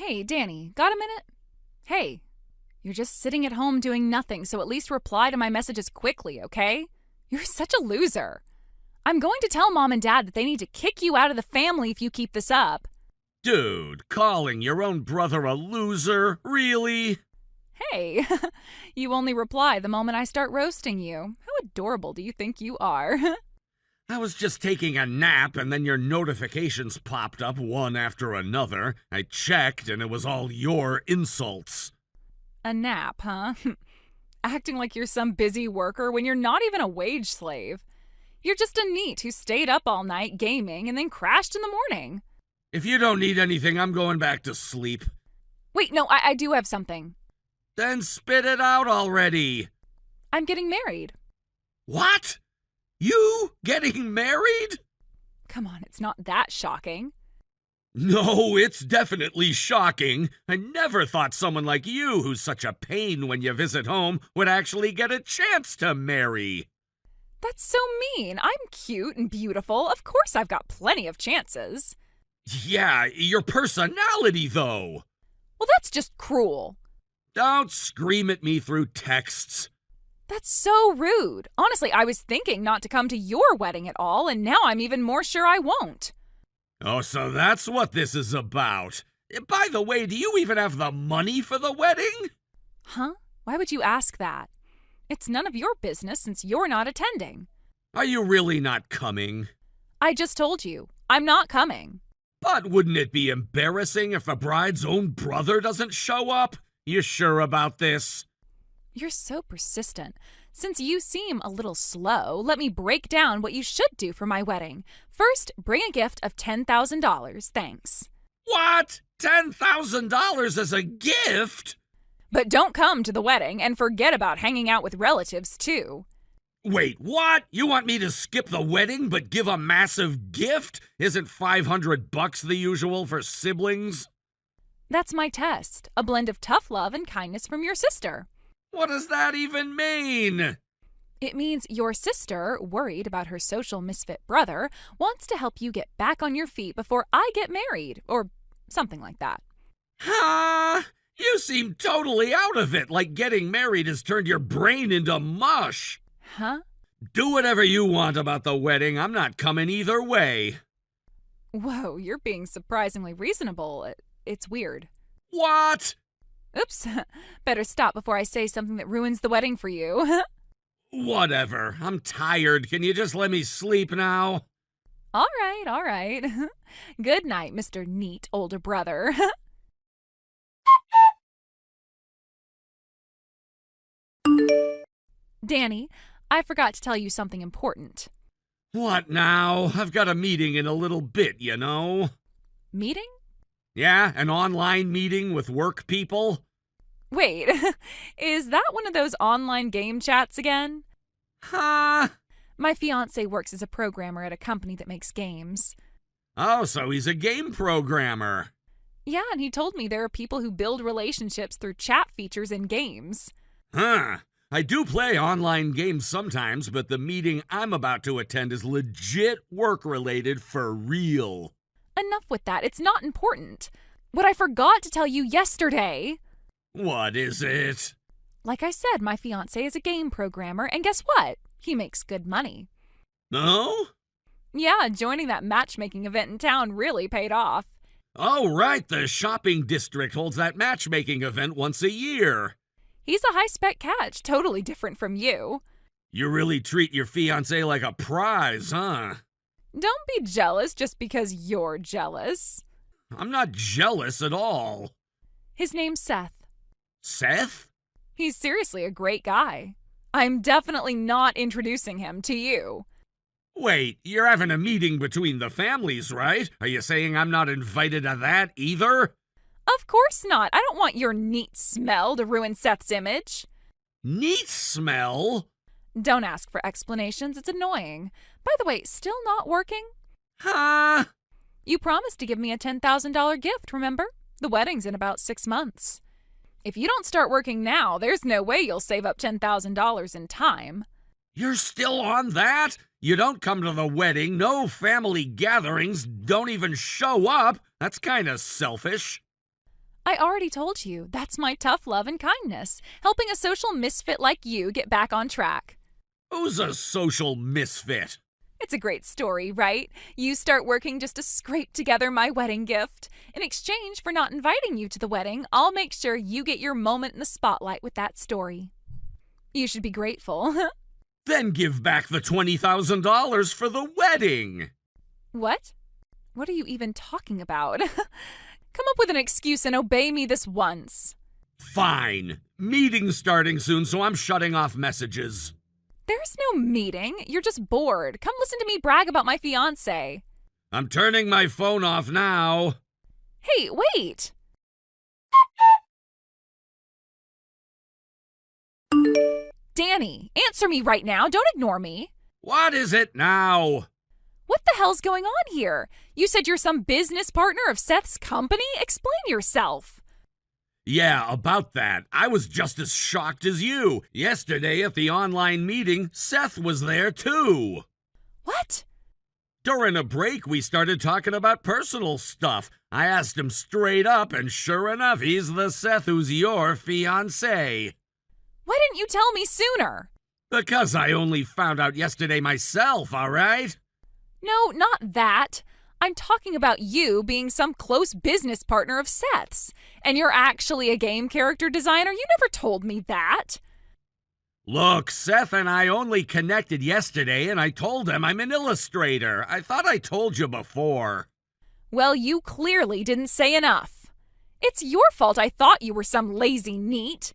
Hey, Danny, got a minute? Hey, you're just sitting at home doing nothing, so at least reply to my messages quickly, okay? You're such a loser. I'm going to tell Mom and Dad that they need to kick you out of the family if you keep this up. Dude, calling your own brother a loser? Really? Hey, you only reply the moment I start roasting you. How adorable do you think you are? I was just taking a nap and then your notifications popped up one after another. I checked and it was all your insults. A nap, huh? Acting like you're some busy worker when you're not even a wage slave. You're just a NEET who stayed up all night gaming and then crashed in the morning. If you don't need anything, I'm going back to sleep. Wait, no, I do have something. Then spit it out already. I'm getting married. What? You getting married? Come on, it's not that shocking. No, it's definitely shocking. I never thought someone like you, who's such a pain when you visit home, would actually get a chance to marry. That's so mean. I'm cute and beautiful. Of course I've got plenty of chances. Yeah, your personality, though. Well, that's just cruel. Don't scream at me through texts. That's so rude. Honestly, I was thinking not to come to your wedding at all, and now I'm even more sure I won't. Oh, so that's what this is about. By the way, do you even have the money for the wedding? Huh? Why would you ask that? It's none of your business since you're not attending. Are you really not coming? I just told you, I'm not coming. But wouldn't it be embarrassing if the bride's own brother doesn't show up? You sure about this? You're so persistent. Since you seem a little slow, let me break down what you should do for my wedding. First, bring a gift of $10,000, thanks. What? $10,000 as a gift? But don't come to the wedding and forget about hanging out with relatives, too. Wait, what? You want me to skip the wedding but give a massive gift? Isn't $500 the usual for siblings? That's my test, a blend of tough love and kindness from your sister. What does that even mean? It means your sister, worried about her social misfit brother, wants to help you get back on your feet before I get married, or something like that. Huh? You seem totally out of it, like getting married has turned your brain into mush. Huh? Do whatever you want about the wedding. I'm not coming either way. Whoa, you're being surprisingly reasonable. It's weird. What? Oops. Better stop before I say something that ruins the wedding for you. Whatever. I'm tired. Can you just let me sleep now? All right. Good night, Mr. NEET older brother. Danny, I forgot to tell you something important. What now? I've got a meeting in a little bit, you know. Meeting? Yeah, an online meeting with work people. Wait, is that one of those online game chats again? Huh? My fiancé works as a programmer at a company that makes games. Oh, so he's a game programmer. Yeah, and he told me there are people who build relationships through chat features in games. Huh. I do play online games sometimes, but the meeting I'm about to attend is legit work-related for real. Enough with that. It's not important. What I forgot to tell you yesterday. What is it? Like I said, my fiancé is a game programmer, and guess what? He makes good money. No? Yeah, joining that matchmaking event in town really paid off. Oh, right. The shopping district holds that matchmaking event once a year. He's a high-spec catch, totally different from you. You really treat your fiancé like a prize, huh? Don't be jealous just because you're jealous. I'm not jealous at all. His name's Seth. Seth? He's seriously a great guy. I'm definitely not introducing him to you. Wait, you're having a meeting between the families, right? Are you saying I'm not invited to that either? Of course not. I don't want your NEET smell to ruin Seth's image. NEET smell? Don't ask for explanations. It's annoying. By the way, still not working? Huh? You promised to give me a $10,000 gift, remember? The wedding's in about 6 months. If you don't start working now, there's no way you'll save up $10,000 in time. You're still on that? You don't come to the wedding, no family gatherings, don't even show up. That's kind of selfish. I already told you, that's my tough love and kindness, helping a social misfit like you get back on track. Who's a social misfit? It's a great story, right? You start working just to scrape together my wedding gift. In exchange for not inviting you to the wedding, I'll make sure you get your moment in the spotlight with that story. You should be grateful. Then give back the $20,000 for the wedding. What? What are you even talking about? Come up with an excuse and obey me this once. Fine. Meeting's starting soon, so I'm shutting off messages. There's no meeting. You're just bored. Come listen to me brag about my fiancé. I'm turning my phone off now. Hey, wait! Danny, answer me right now. Don't ignore me. What is it now? What the hell's going on here? You said you're some business partner of Seth's company? Explain yourself. Yeah, about that. I was just as shocked as you. Yesterday at the online meeting, Seth was there too. What? During a break, we started talking about personal stuff. I asked him straight up, and sure enough, he's the Seth who's your fiancé. Why didn't you tell me sooner? Because I only found out yesterday myself, all right? No, not that. I'm talking about you being some close business partner of Seth's. And you're actually a game character designer? You never told me that. Look, Seth and I only connected yesterday, and I told him I'm an illustrator. I thought I told you before. Well, you clearly didn't say enough. It's your fault I thought you were some lazy NEET.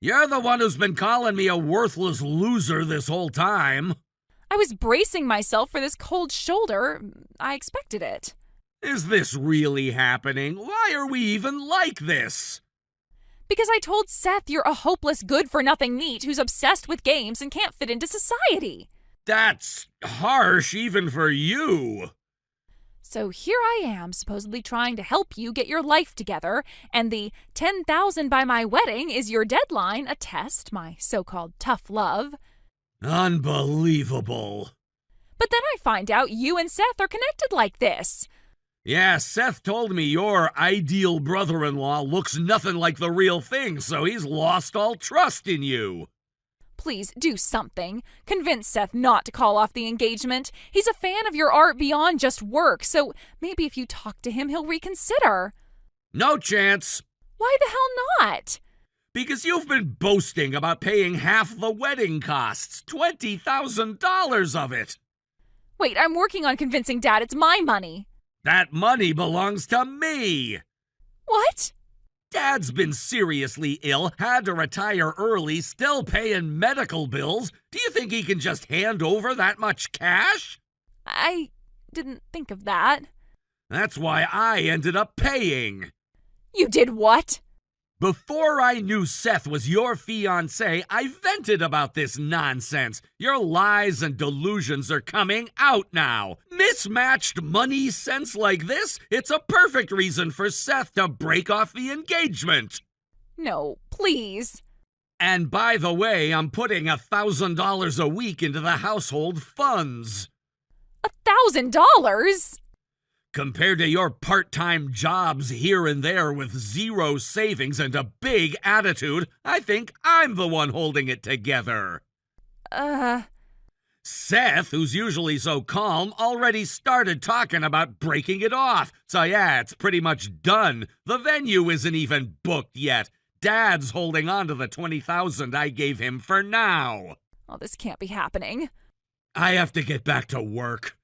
You're the one who's been calling me a worthless loser this whole time. I was bracing myself for this cold shoulder. I expected it. Is this really happening? Why are we even like this? Because I told Seth you're a hopeless good-for-nothing NEET who's obsessed with games and can't fit into society. That's harsh even for you. So here I am, supposedly trying to help you get your life together, and the 10,000 by my wedding is your deadline, a test, my so-called tough love. Unbelievable. But then I find out you and Seth are connected like this. Yeah, Seth told me your ideal brother-in-law looks nothing like the real thing, so he's lost all trust in you. Please do something. Convince Seth not to call off the engagement. He's a fan of your art beyond just work, so maybe if you talk to him, he'll reconsider. No chance. Why the hell not? Because you've been boasting about paying half the wedding costs, $20,000 of it. Wait, I'm working on convincing Dad it's my money. That money belongs to me. What? Dad's been seriously ill, had to retire early, still paying medical bills. Do you think he can just hand over that much cash? I didn't think of that. That's why I ended up paying. You did what? Before I knew Seth was your fiancé, I vented about this nonsense. Your lies and delusions are coming out now. Mismatched money sense like this? It's a perfect reason for Seth to break off the engagement. No, please. And by the way, I'm putting $1,000 a week into the household funds. $1,000? Compared to your part-time jobs here and there with zero savings and a big attitude, I think I'm the one holding it together. Seth, who's usually so calm, already started talking about breaking it off. So yeah, it's pretty much done. The venue isn't even booked yet. Dad's holding on to the $20,000 I gave him for now. Oh, this can't be happening. I have to get back to work.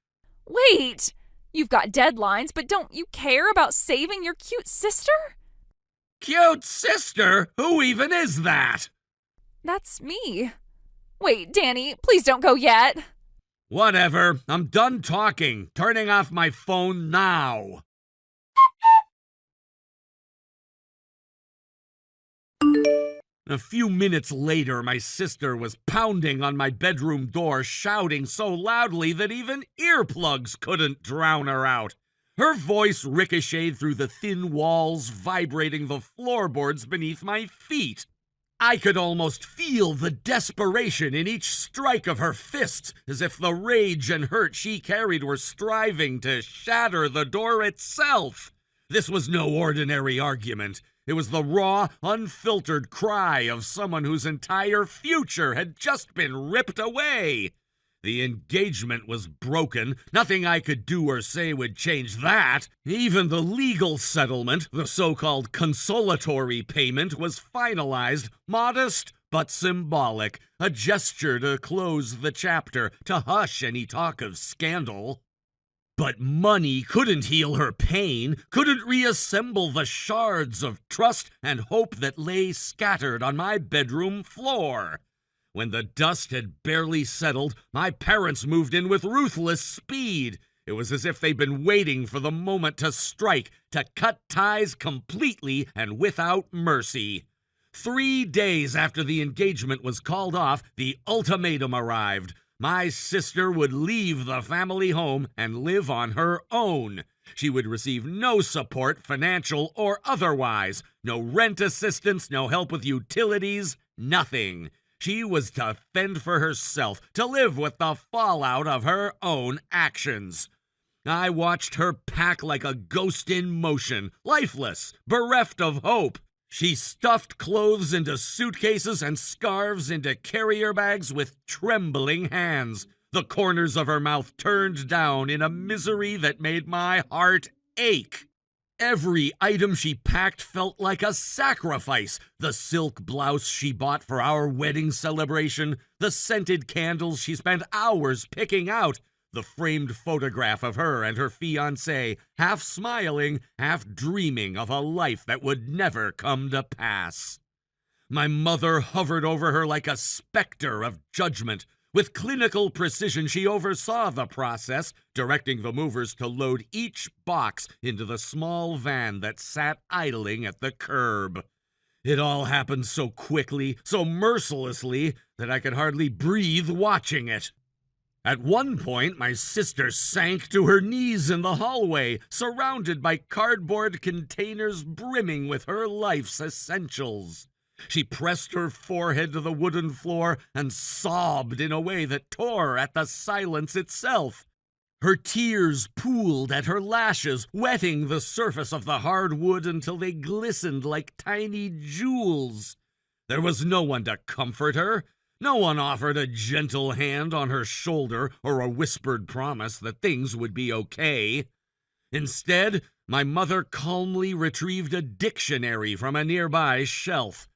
Wait! You've got deadlines, but don't you care about saving your cute sister? Cute sister? Who even is that? That's me. Wait, Danny, please don't go yet. Whatever. I'm done talking. Turning off my phone now. A few minutes later, my sister was pounding on my bedroom door, shouting so loudly that even earplugs couldn't drown her out. Her voice ricocheted through the thin walls, vibrating the floorboards beneath my feet. I could almost feel the desperation in each strike of her fists, as if the rage and hurt she carried were striving to shatter the door itself. This was no ordinary argument. It was the raw, unfiltered cry of someone whose entire future had just been ripped away. The engagement was broken. Nothing I could do or say would change that. Even the legal settlement, the so-called consolatory payment, was finalized, modest but symbolic, a gesture to close the chapter, to hush any talk of scandal. But money couldn't heal her pain, couldn't reassemble the shards of trust and hope that lay scattered on my bedroom floor. When the dust had barely settled, my parents moved in with ruthless speed. It was as if they'd been waiting for the moment to strike, to cut ties completely and without mercy. 3 days after the engagement was called off, the ultimatum arrived. My sister would leave the family home and live on her own. She would receive no support, financial or otherwise. No rent assistance, no help with utilities, nothing. She was to fend for herself, to live with the fallout of her own actions. I watched her pack like a ghost in motion, lifeless, bereft of hope. She stuffed clothes into suitcases and scarves into carrier bags with trembling hands, the corners of her mouth turned down in a misery that made my heart ache. Every item she packed felt like a sacrifice. The silk blouse she bought for our wedding celebration, the scented candles she spent hours picking out, the framed photograph of her and her fiancé, half smiling, half dreaming of a life that would never come to pass. My mother hovered over her like a specter of judgment. With clinical precision, she oversaw the process, directing the movers to load each box into the small van that sat idling at the curb. It all happened so quickly, so mercilessly, that I could hardly breathe watching it. At one point, my sister sank to her knees in the hallway, surrounded by cardboard containers brimming with her life's essentials. She pressed her forehead to the wooden floor and sobbed in a way that tore at the silence itself. Her tears pooled at her lashes, wetting the surface of the hard wood until they glistened like tiny jewels. There was no one to comfort her. No one offered a gentle hand on her shoulder or a whispered promise that things would be okay. Instead, my mother calmly retrieved a dictionary from a nearby shelf.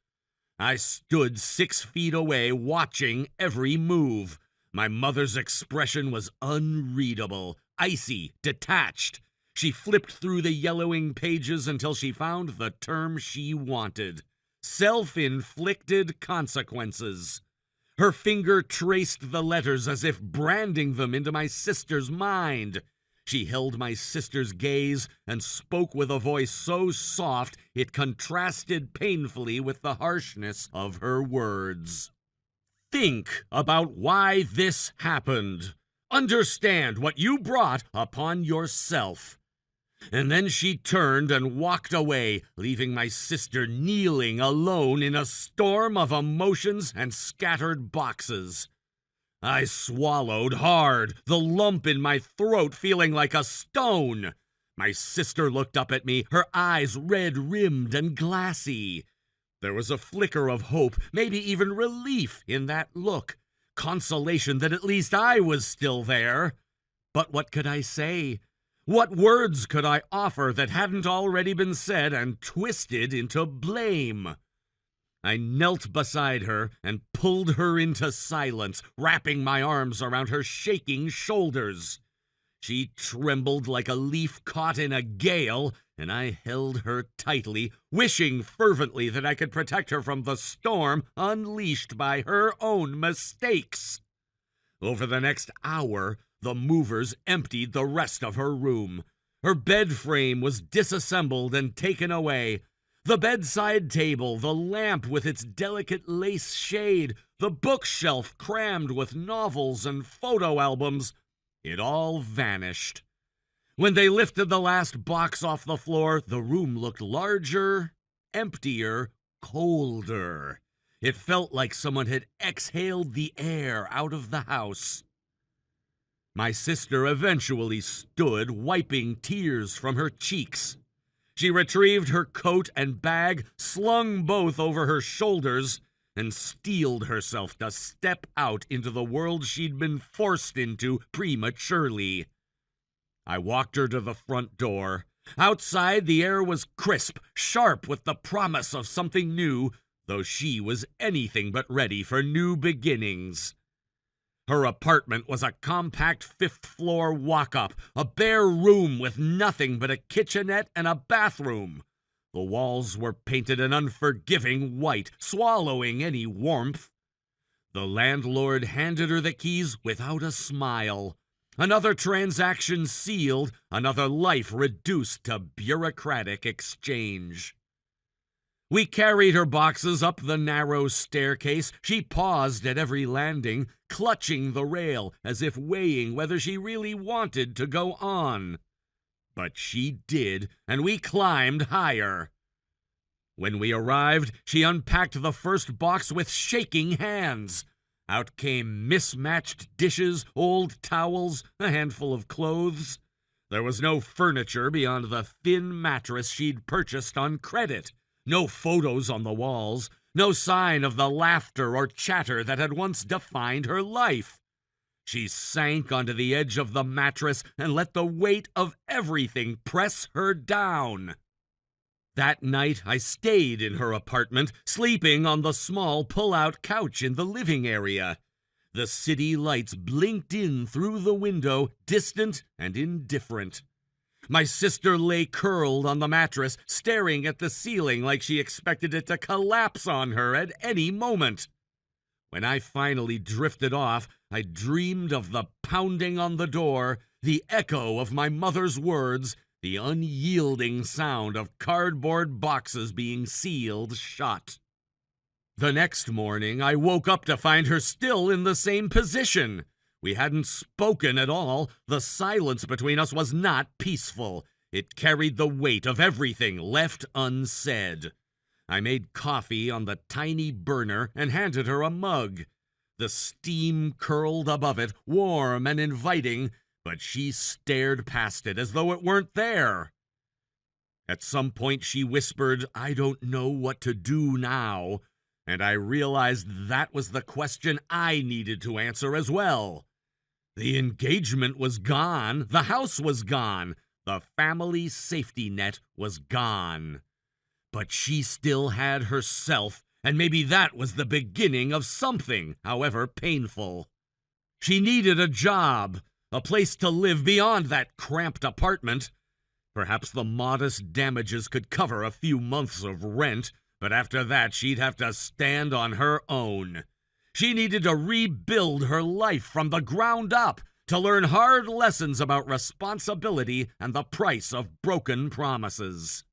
I stood 6 feet away, watching every move. My mother's expression was unreadable, icy, detached. She flipped through the yellowing pages until she found the term she wanted: self-inflicted consequences. Her finger traced the letters as if branding them into my sister's mind. She held my sister's gaze and spoke with a voice so soft it contrasted painfully with the harshness of her words. Think about why this happened. Understand what you brought upon yourself. And then she turned and walked away, leaving my sister kneeling alone in a storm of emotions and scattered boxes. I swallowed hard, the lump in my throat feeling like a stone. My sister looked up at me, her eyes red-rimmed and glassy. There was a flicker of hope, maybe even relief in that look, consolation that at least I was still there. But what could I say? What words could I offer that hadn't already been said and twisted into blame? I knelt beside her and pulled her into silence, wrapping my arms around her shaking shoulders. She trembled like a leaf caught in a gale, and I held her tightly, wishing fervently that I could protect her from the storm unleashed by her own mistakes. Over the next hour, the movers emptied the rest of her room. Her bed frame was disassembled and taken away. The bedside table, the lamp with its delicate lace shade, the bookshelf crammed with novels and photo albums, it all vanished. When they lifted the last box off the floor, the room looked larger, emptier, colder. It felt like someone had exhaled the air out of the house. My sister eventually stood, wiping tears from her cheeks. She retrieved her coat and bag, slung both over her shoulders, and steeled herself to step out into the world she'd been forced into prematurely. I walked her to the front door. Outside, the air was crisp, sharp with the promise of something new, though she was anything but ready for new beginnings. Her apartment was a compact fifth-floor walk-up, a bare room with nothing but a kitchenette and a bathroom. The walls were painted an unforgiving white, swallowing any warmth. The landlord handed her the keys without a smile. Another transaction sealed, another life reduced to bureaucratic exchange. We carried her boxes up the narrow staircase. She paused at every landing, clutching the rail as if weighing whether she really wanted to go on. But she did, and we climbed higher. When we arrived, she unpacked the first box with shaking hands. Out came mismatched dishes, old towels, a handful of clothes. There was no furniture beyond the thin mattress she'd purchased on credit. No photos on the walls, no sign of the laughter or chatter that had once defined her life. She sank onto the edge of the mattress and let the weight of everything press her down. That night, I stayed in her apartment, sleeping on the small pull-out couch in the living area. The city lights blinked in through the window, distant and indifferent. My sister lay curled on the mattress, staring at the ceiling like she expected it to collapse on her at any moment. When I finally drifted off, I dreamed of the pounding on the door, the echo of my mother's words, the unyielding sound of cardboard boxes being sealed shut. The next morning, I woke up to find her still in the same position. We hadn't spoken at all. The silence between us was not peaceful. It carried the weight of everything left unsaid. I made coffee on the tiny burner and handed her a mug. The steam curled above it, warm and inviting, but she stared past it as though it weren't there. At some point she whispered, "I don't know what to do now," and I realized that was the question I needed to answer as well. The engagement was gone, the house was gone, the family safety net was gone. But she still had herself, and maybe that was the beginning of something, however painful. She needed a job, a place to live beyond that cramped apartment. Perhaps the modest damages could cover a few months of rent, but after that she'd have to stand on her own. She needed to rebuild her life from the ground up, to learn hard lessons about responsibility and the price of broken promises.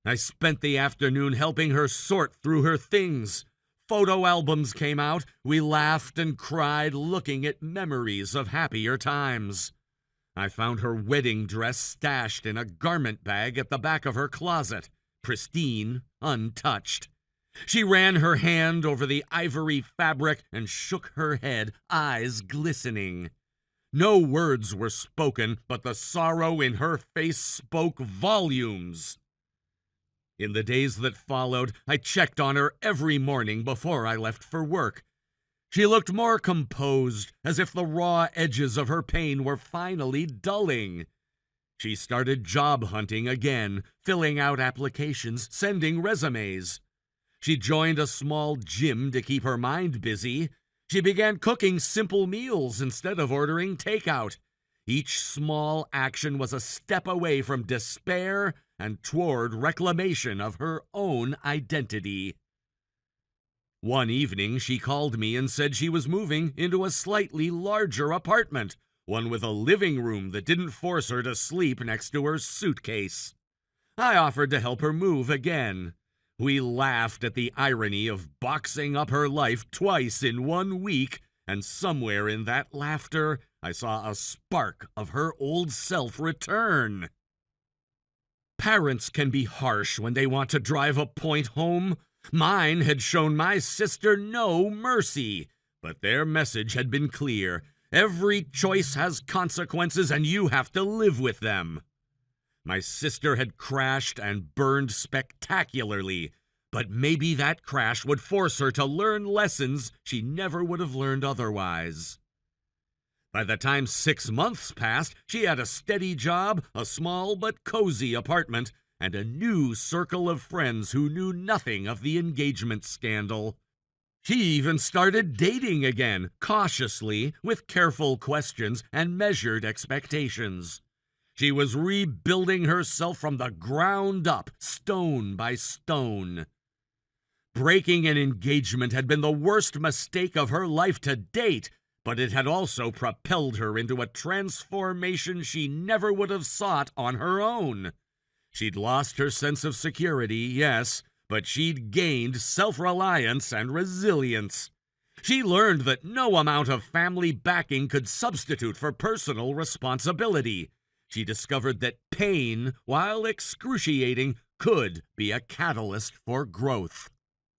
I spent the afternoon helping her sort through her things. Photo albums came out. We laughed and cried, looking at memories of happier times. I found her wedding dress stashed in a garment bag at the back of her closet, pristine, untouched. She ran her hand over the ivory fabric and shook her head, eyes glistening. No words were spoken, but the sorrow in her face spoke volumes. In the days that followed, I checked on her every morning before I left for work. She looked more composed, as if the raw edges of her pain were finally dulling. She started job hunting again, filling out applications, sending resumes. She joined a small gym to keep her mind busy. She began cooking simple meals instead of ordering takeout. Each small action was a step away from despair and toward reclamation of her own identity. One evening, she called me and said she was moving into a slightly larger apartment, one with a living room that didn't force her to sleep next to her suitcase. I offered to help her move again. We laughed at the irony of boxing up her life twice in 1 week, and somewhere in that laughter, I saw a spark of her old self return. Parents can be harsh when they want to drive a point home. Mine had shown my sister no mercy, but their message had been clear. Every choice has consequences, and you have to live with them. My sister had crashed and burned spectacularly, but maybe that crash would force her to learn lessons she never would have learned otherwise. By the time 6 months passed, she had a steady job, a small but cozy apartment, and a new circle of friends who knew nothing of the engagement scandal. She even started dating again, cautiously, with careful questions and measured expectations. She was rebuilding herself from the ground up, stone by stone. Breaking an engagement had been the worst mistake of her life to date, but it had also propelled her into a transformation she never would have sought on her own. She'd lost her sense of security, yes, but she'd gained self-reliance and resilience. She learned that no amount of family backing could substitute for personal responsibility. She discovered that pain, while excruciating, could be a catalyst for growth.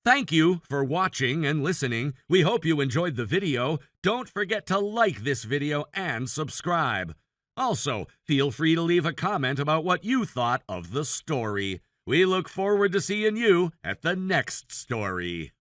Thank you for watching and listening. We hope you enjoyed the video. Don't forget to like this video and subscribe. Also, feel free to leave a comment about what you thought of the story. We look forward to seeing you at the next story.